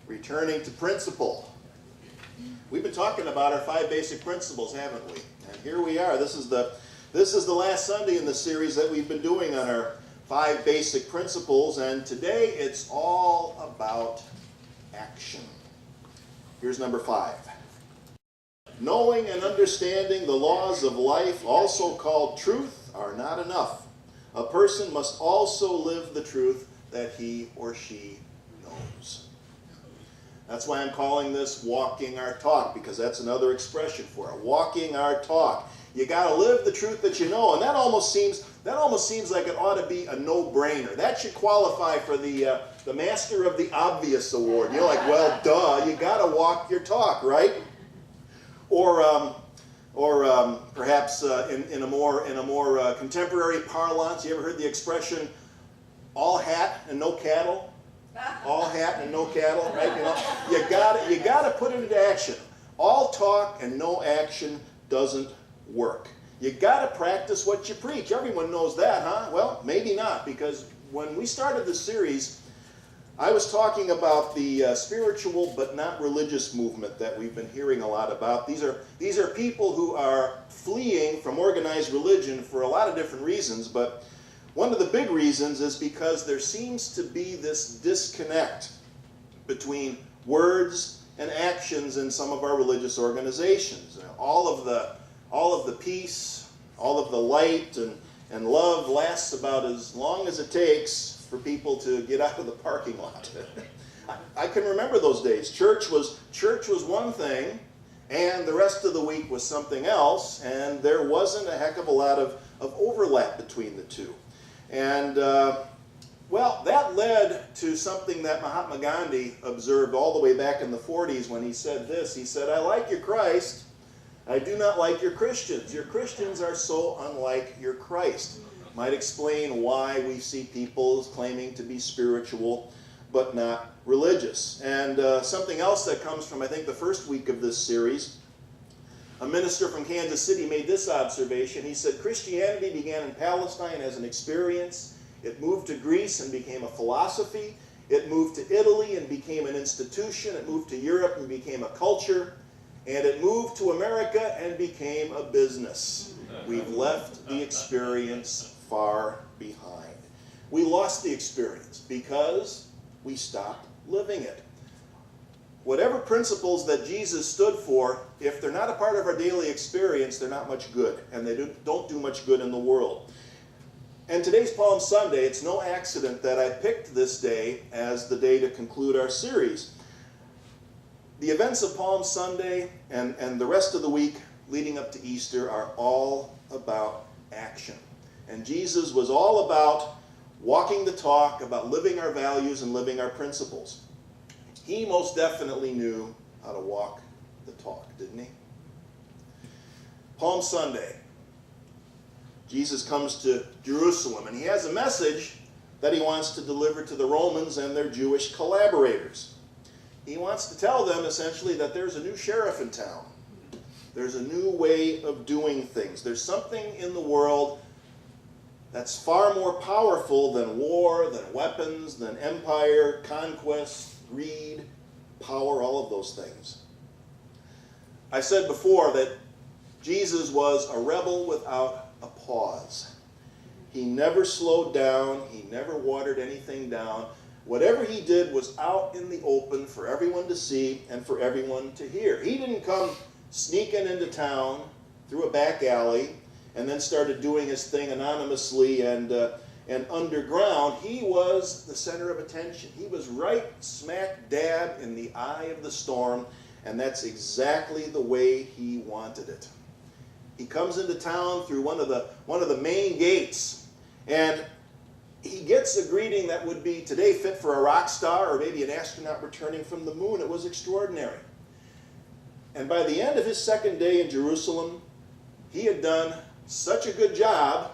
Returning to principle. We've been talking about our 5 basic principles, haven't we? And here we are. This is the last Sunday in the series that we've been doing on our 5 basic principles, and today it's all about action. Here's number 5. Knowing and understanding the laws of life, also called truth, are not enough. A person must also live the truth that he or she knows. That's why I'm calling this walking our talk, because that's another expression for it. Walking our talk. You got to live the truth that you know, and that almost seems like it ought to be a no-brainer. That should qualify for the Master of the Obvious Award. You're like, well, duh, you got to walk your talk, right? Or perhaps in a more contemporary parlance, you ever heard the expression, all hat and no cattle? All hat and no cattle, right? You got to put it into action. All talk and no action doesn't work. You got to practice what you preach. Everyone knows that, huh? Well, maybe not, because when we started this series, I was talking about the spiritual but not religious movement that we've been hearing a lot about. These are people who are fleeing from organized religion for a lot of different reasons, but one of the big reasons is because there seems to be this disconnect between words and actions in some of our religious organizations. All of the peace, all of the light and love lasts about as long as it takes for people to get out of the parking lot. I can remember those days. Church was one thing, and the rest of the week was something else, and there wasn't a heck of a lot of overlap between the two. And, well, that led to something that Mahatma Gandhi observed all the way back in the 40s when he said this. He said, "I like your Christ, I do not like your Christians. Your Christians are so unlike your Christ." Might explain why we see people claiming to be spiritual but not religious. And something else that comes from, I think, the first week of this series, a minister from Kansas City made this observation. He said, Christianity began in Palestine as an experience. It moved to Greece and became a philosophy. It moved to Italy and became an institution. It moved to Europe and became a culture. And it moved to America and became a business. We've left the experience far behind. We lost the experience because we stopped living it. Whatever principles that Jesus stood for, if they're not a part of our daily experience, they're not much good, and they don't do much good in the world. And today's Palm Sunday, it's no accident that I picked this day as the day to conclude our series. The events of Palm Sunday and the rest of the week leading up to Easter are all about action. And Jesus was all about walking the talk, about living our values and living our principles. He most definitely knew how to walk the talk, didn't he? Palm Sunday, Jesus comes to Jerusalem, and he has a message that he wants to deliver to the Romans and their Jewish collaborators. He wants to tell them, essentially, that there's a new sheriff in town. There's a new way of doing things. There's something in the world that's far more powerful than war, than weapons, than empire, conquest, greed, power, all of those things. I said before that Jesus was a rebel without a pause. He never slowed down. He never watered anything down. Whatever he did was out in the open for everyone to see and for everyone to hear. He didn't come sneaking into town through a back alley and then started doing his thing anonymously and underground. He was the center of attention. He was right smack dab in the eye of the storm, and that's exactly the way he wanted it. He comes into town through one of the main gates, and he gets a greeting that would be today fit for a rock star or maybe an astronaut returning from the moon. It was extraordinary. And by the end of his second day in Jerusalem, he had done such a good job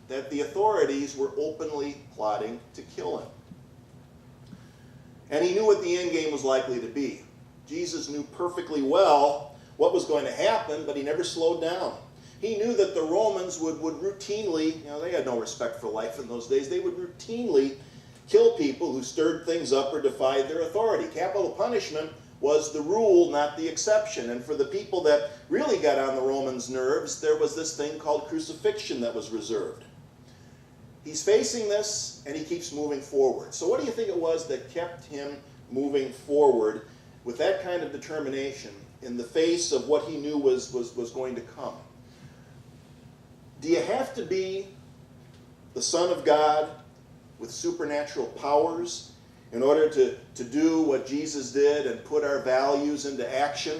that the authorities were openly plotting to kill him. And he knew what the end game was likely to be. Jesus knew perfectly well what was going to happen, but he never slowed down. He knew that the Romans would routinely, they had no respect for life in those days, they would routinely kill people who stirred things up or defied their authority. Capital punishment was the rule, not the exception. And for the people that really got on the Romans' nerves, there was this thing called crucifixion that was reserved. He's facing this, and he keeps moving forward. So what do you think it was that kept him moving forward with that kind of determination in the face of what he knew was going to come? Do you have to be the Son of God with supernatural powers in order to do what Jesus did and put our values into action?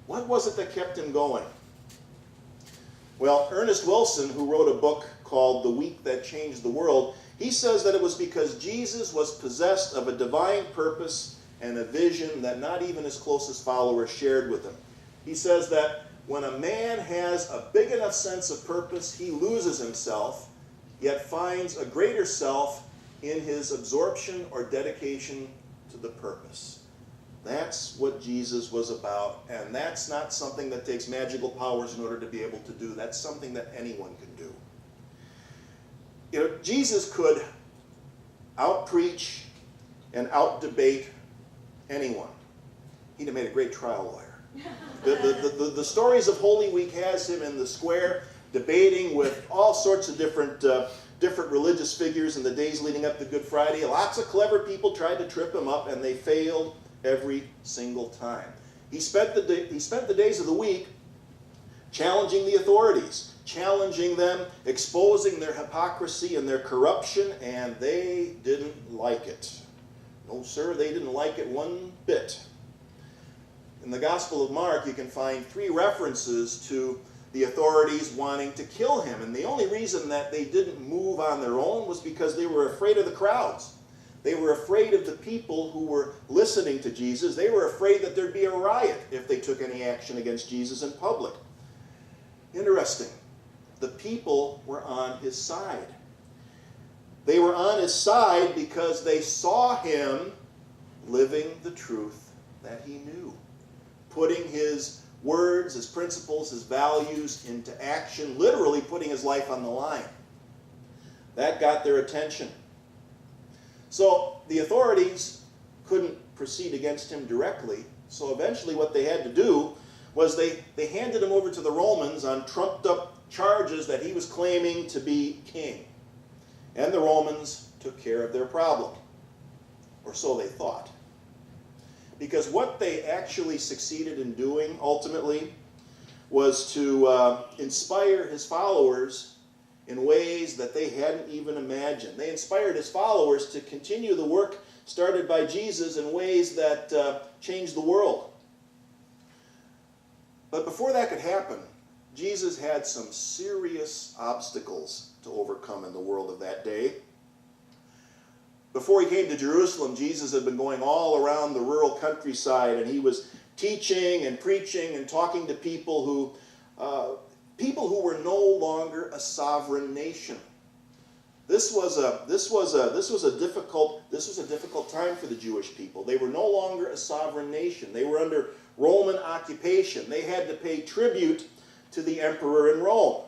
What was it that kept him going? Well, Ernest Wilson, who wrote a book called The Week That Changed the World, he says that it was because Jesus was possessed of a divine purpose and a vision that not even his closest followers shared with him. He says that when a man has a big enough sense of purpose, he loses himself, yet finds a greater self in his absorption or dedication to the purpose. That's what Jesus was about, and that's not something that takes magical powers in order to be able to do. That's something that anyone can do. You know, Jesus could out-preach and out-debate anyone. He'd have made a great trial lawyer. The stories of Holy Week has him in the square debating with all sorts of different religious figures in the days leading up to Good Friday. Lots of clever people tried to trip him up, and they failed every single time. He spent the days of the week challenging the authorities, challenging them, exposing their hypocrisy and their corruption, and they didn't like it. No, sir, they didn't like it one bit. In the Gospel of Mark, you can find 3 references to the authorities wanting to kill him, and the only reason that they didn't move on their own was because they were afraid of the crowds. They were afraid of the people who were listening to Jesus. They were afraid that there'd be a riot if they took any action against Jesus in public. Interesting. The people were on his side. They were on his side because they saw him living the truth that he knew, putting his words, his principles, his values into action, literally putting his life on the line. That got their attention. So the authorities couldn't proceed against him directly, so eventually what they had to do was they handed him over to the Romans on trumped up charges that he was claiming to be king. And the Romans took care of their problem, or so they thought. Because what they actually succeeded in doing ultimately was to inspire his followers in ways that they hadn't even imagined. They inspired his followers to continue the work started by Jesus in ways that changed the world. But before that could happen, Jesus had some serious obstacles to overcome in the world of that day. Before he came to Jerusalem, Jesus had been going all around the rural countryside, and he was teaching and preaching and talking to people who were no longer a sovereign nation. This was a difficult time for the Jewish people. They were no longer a sovereign nation. They were under Roman occupation. They had to pay tribute to the emperor in Rome.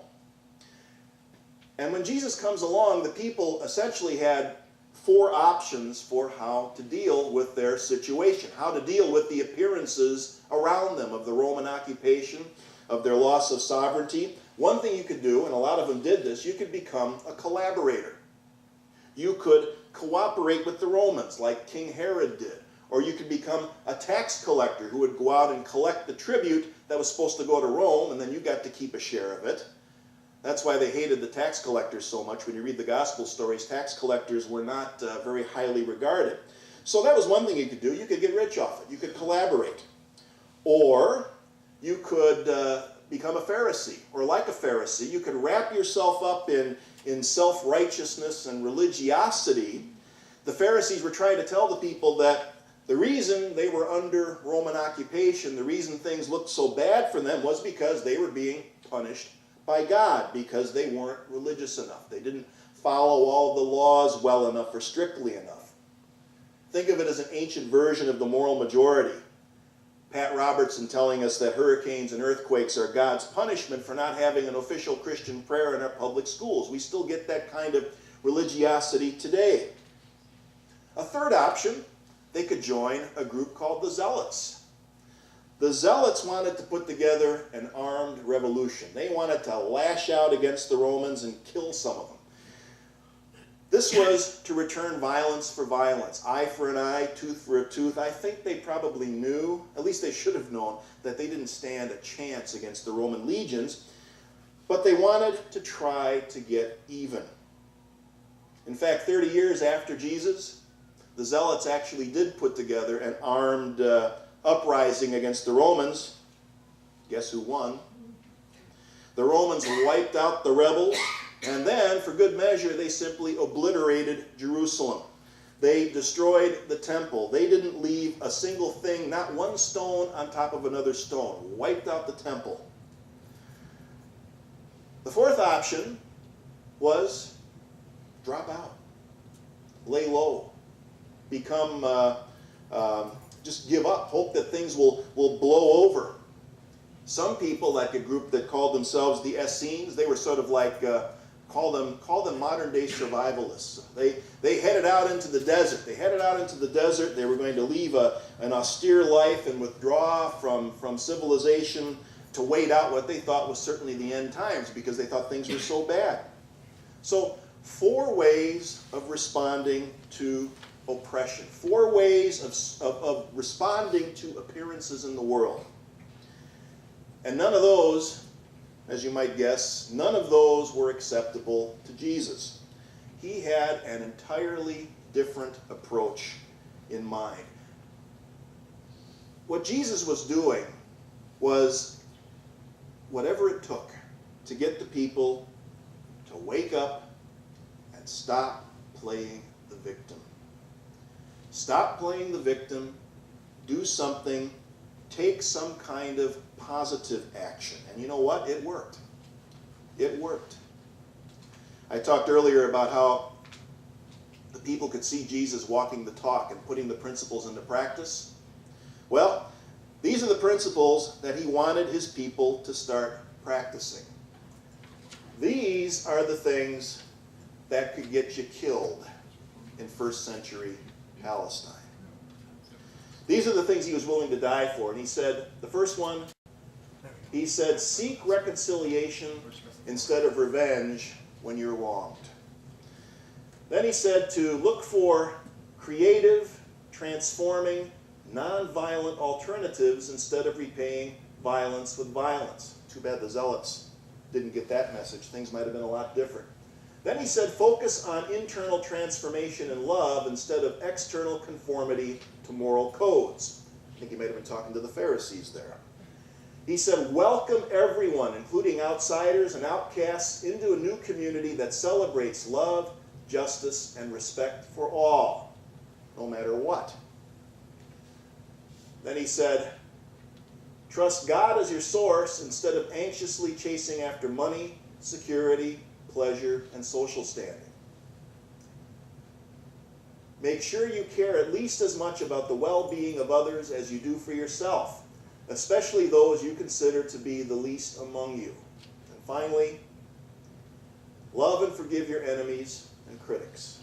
And when Jesus comes along, the people essentially had 4 options for how to deal with their situation, how to deal with the appearances around them of the Roman occupation, of their loss of sovereignty. One thing you could do, and a lot of them did this, you could become a collaborator. You could cooperate with the Romans like King Herod did. Or you could become a tax collector who would go out and collect the tribute that was supposed to go to Rome, and then you got to keep a share of it. That's why they hated the tax collectors so much. When you read the gospel stories, tax collectors were not very highly regarded. So that was one thing you could do. You could get rich off it. You could collaborate. Or you could become a Pharisee, or like a Pharisee. You could wrap yourself up in self-righteousness and religiosity. The Pharisees were trying to tell the people that the reason they were under Roman occupation, the reason things looked so bad for them was because they were being punished by God, because they weren't religious enough. They didn't follow all the laws well enough or strictly enough. Think of it as an ancient version of the moral majority. Pat Robertson telling us that hurricanes and earthquakes are God's punishment for not having an official Christian prayer in our public schools. We still get that kind of religiosity today. A third option, they could join a group called the Zealots. The Zealots wanted to put together an armed revolution. They wanted to lash out against the Romans and kill some of them. This was to return violence for violence, eye for an eye, tooth for a tooth. I think they probably knew, at least they should have known, that they didn't stand a chance against the Roman legions, but they wanted to try to get even. In fact, 30 years after Jesus, the Zealots actually did put together an armed uprising against the Romans. Guess who won? The Romans wiped out the rebels, and then, for good measure, they simply obliterated Jerusalem. They destroyed the temple. They didn't leave a single thing, not one stone on top of another stone. Wiped out the temple. The fourth option was drop out, lay low, become, just give up, hope that things will blow over. Some people, like a group that called themselves the Essenes, they were sort of like, call them modern day survivalists. They headed out into the desert. They were going to leave an austere life and withdraw from civilization to wait out what they thought was certainly the end times, because they thought things were so bad. So 4 ways of responding to oppression. 4 ways of responding to appearances in the world. And none of those, as you might guess, none of those were acceptable to Jesus. He had an entirely different approach in mind. What Jesus was doing was whatever it took to get the people to wake up and stop playing the victim. Stop playing the victim, do something, take some kind of positive action. And you know what? It worked. It worked. I talked earlier about how the people could see Jesus walking the talk and putting the principles into practice. Well, these are the principles that he wanted his people to start practicing. These are the things that could get you killed in first century Palestine. These are the things he was willing to die for. And he said, the first one, he said, seek reconciliation instead of revenge when you're wronged. Then he said to look for creative, transforming, nonviolent alternatives instead of repaying violence with violence. Too bad the Zealots didn't get that message. Things might have been a lot different. Then he said, focus on internal transformation and love instead of external conformity to moral codes. I think he might have been talking to the Pharisees there. He said, welcome everyone, including outsiders and outcasts, into a new community that celebrates love, justice, and respect for all, no matter what. Then he said, trust God as your source instead of anxiously chasing after money, security, pleasure, and social standing. Make sure you care at least as much about the well-being of others as you do for yourself, especially those you consider to be the least among you. And finally, love and forgive your enemies and critics.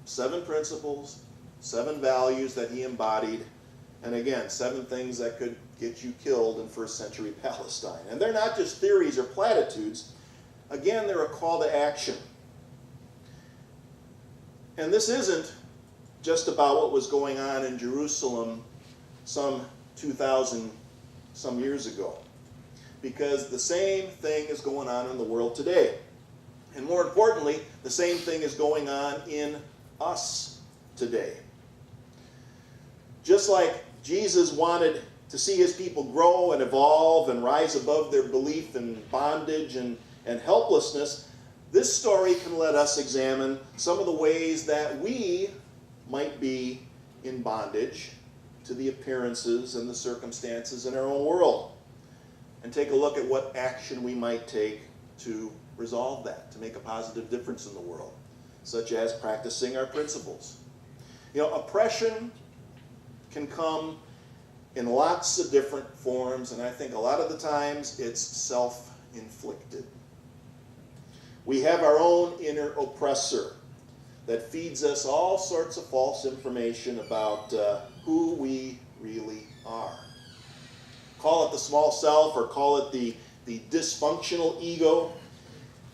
7 principles, 7 values that he embodied, and again, 7 things that could get you killed in first century Palestine. And they're not just theories or platitudes. Again, they're a call to action. And this isn't just about what was going on in Jerusalem some 2,000 some years ago, because the same thing is going on in the world today. And more importantly, the same thing is going on in us today. Just like Jesus wanted to see his people grow and evolve and rise above their belief in bondage and helplessness, this story can let us examine some of the ways that we might be in bondage to the appearances and the circumstances in our own world, and take a look at what action we might take to resolve that, to make a positive difference in the world, such as practicing our principles. You know, oppression can come in lots of different forms, and I think a lot of the times it's self-inflicted. We have our own inner oppressor that feeds us all sorts of false information about who we really are. Call it the small self or call it the dysfunctional ego.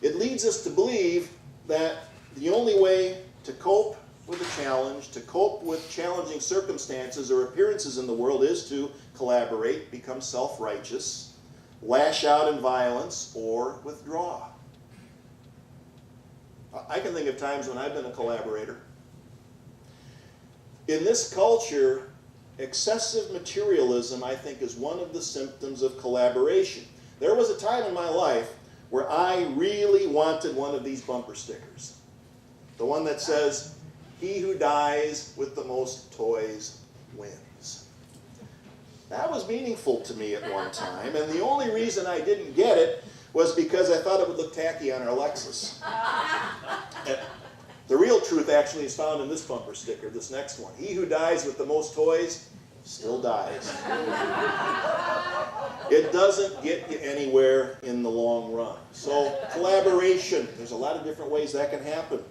It leads us to believe that the only way to cope with a challenge, to cope with challenging circumstances or appearances in the world is to collaborate, become self-righteous, lash out in violence, or withdraw. I can think of times when I've been a collaborator. In this culture, excessive materialism, I think, is one of the symptoms of collaboration. There was a time in my life where I really wanted one of these bumper stickers. The one that says, "He who dies with the most toys wins." That was meaningful to me at one time, and the only reason I didn't get it was because I thought it would look tacky on our Lexus. And the real truth actually is found in this bumper sticker, this next one. "He who dies with the most toys still dies." It doesn't get you anywhere in the long run. So collaboration, there's a lot of different ways that can happen.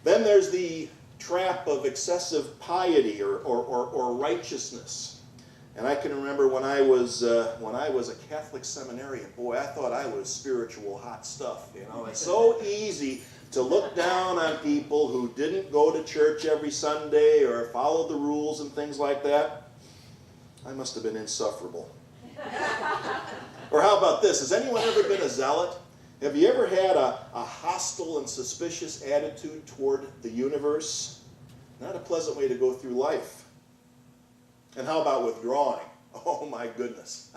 Then there's the trap of excessive piety or righteousness. And I can remember when I was a Catholic seminarian, boy, I thought I was spiritual hot stuff. You know, it's so easy to look down on people who didn't go to church every Sunday or follow the rules and things like that. I must have been insufferable. Or how about this? Has anyone ever been a zealot? Have you ever had a hostile and suspicious attitude toward the universe? Not a pleasant way to go through life. And how about withdrawing? Oh my goodness.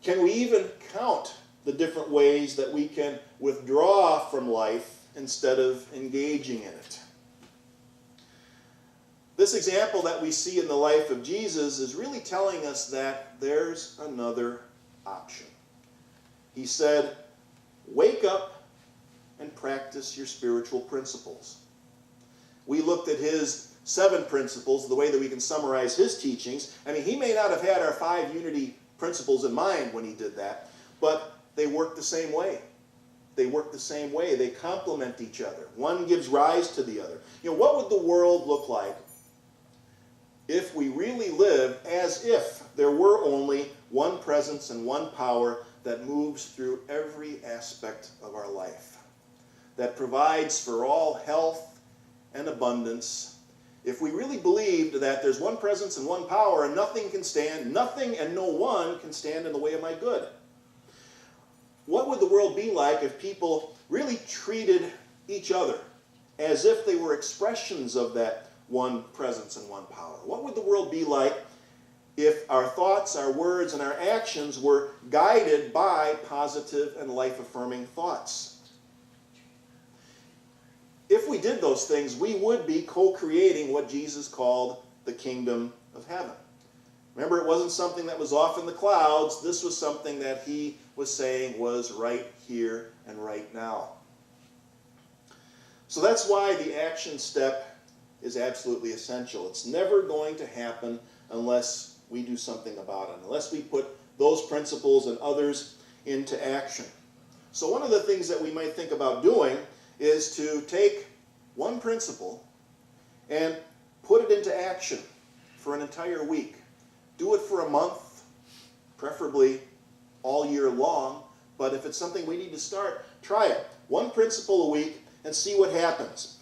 Can we even count the different ways that we can withdraw from life instead of engaging in it? This example that we see in the life of Jesus is really telling us that there's another option. He said, "Wake up and practice your spiritual principles." We looked at his 7 principles, the way that we can summarize his teachings. I mean, he may not have had our 5 unity principles in mind when he did that, but they work the same way. They work the same way. They complement each other. One gives rise to the other. You know, what would the world look like if we really lived as if there were only one presence and one power that moves through every aspect of our life, that provides for all health and abundance? If we really believed that there's one presence and one power and nothing and no one can stand in the way of my good, what would the world be like if people really treated each other as if they were expressions of that one presence and one power? What would the world be like if our thoughts, our words, and our actions were guided by positive and life-affirming thoughts? If we did those things, we would be co-creating what Jesus called the kingdom of heaven. Remember, it wasn't something that was off in the clouds. This was something that he was saying was right here and right now. So that's why the action step is absolutely essential. It's never going to happen unless we do something about it, unless we put those principles and others into action. So one of the things that we might think about doing is to take one principle and put it into action for an entire week. Do it for a month, preferably all year long, but if it's something we need to start, try it. One principle a week and see what happens.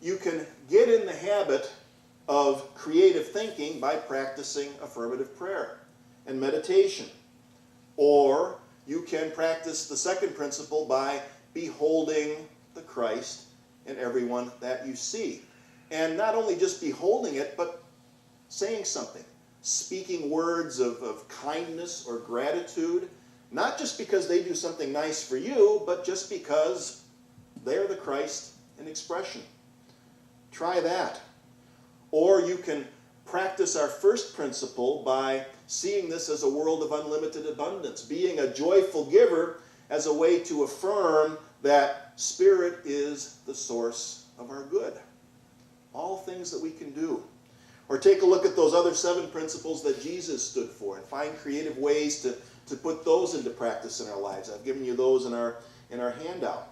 You can get in the habit of creative thinking by practicing affirmative prayer and meditation. Or you can practice the second principle by beholding the Christ in everyone that you see. And not only just beholding it, but saying something. Speaking words of kindness or gratitude. Not just because they do something nice for you, but just because they're the Christ in expression. Try that. Or you can practice our first principle by seeing this as a world of unlimited abundance. Being a joyful giver as a way to affirm that Spirit is the source of our good. All things that we can do. Or take a look at those other 7 principles that Jesus stood for and find creative ways to put those into practice in our lives. I've given you those in our in our handout.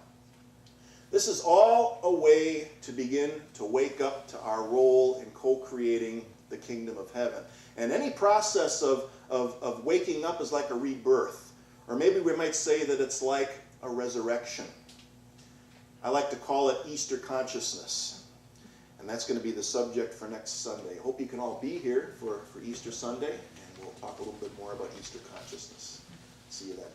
This is all a way to begin to wake up to our role in co-creating the kingdom of heaven. And any process of waking up is like a rebirth. Or maybe we might say that it's like a resurrection. I like to call it Easter consciousness. And that's going to be the subject for next Sunday. Hope you can all be here for Easter Sunday, and we'll talk a little bit more about Easter consciousness. See you then.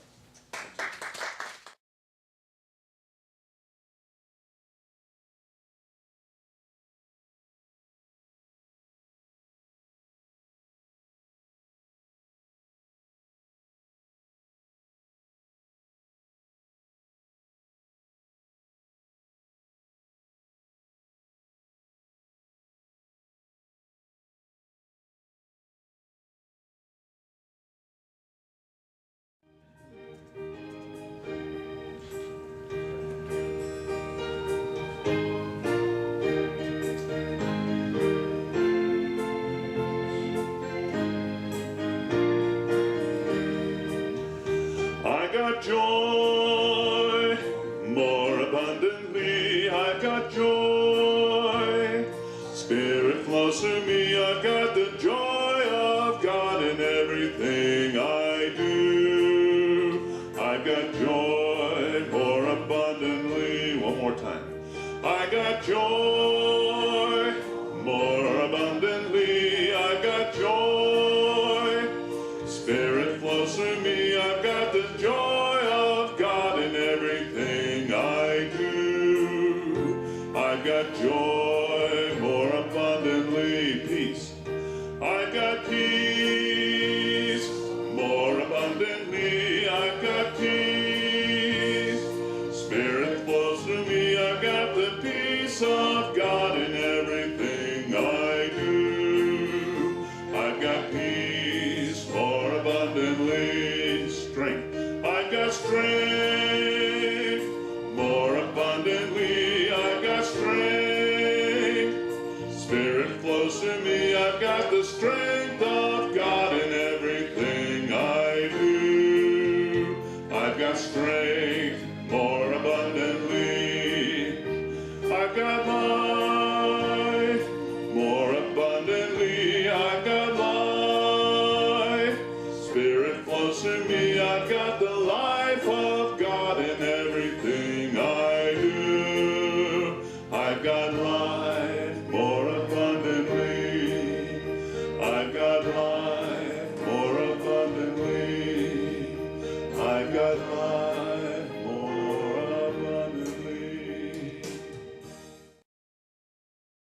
I got joy more abundantly. I got joy. Spirit flows through me. I got the joy of God in everything I do. I got joy more abundantly. One more time. I got joy more abundantly. I got joy. Spirit flows through me. I've got the joy of God in everything I do. I've got joy more abundantly. Peace. I've got peace more abundantly. I've got peace. Spirit flows through me. I've got the peace of God in everything I do. I've got peace more abundantly. Strength. I've got strength more abundantly. I've got strength. Spirit flows through me. I've got the strength of God in everything I do. I've got strength more abundantly. I've got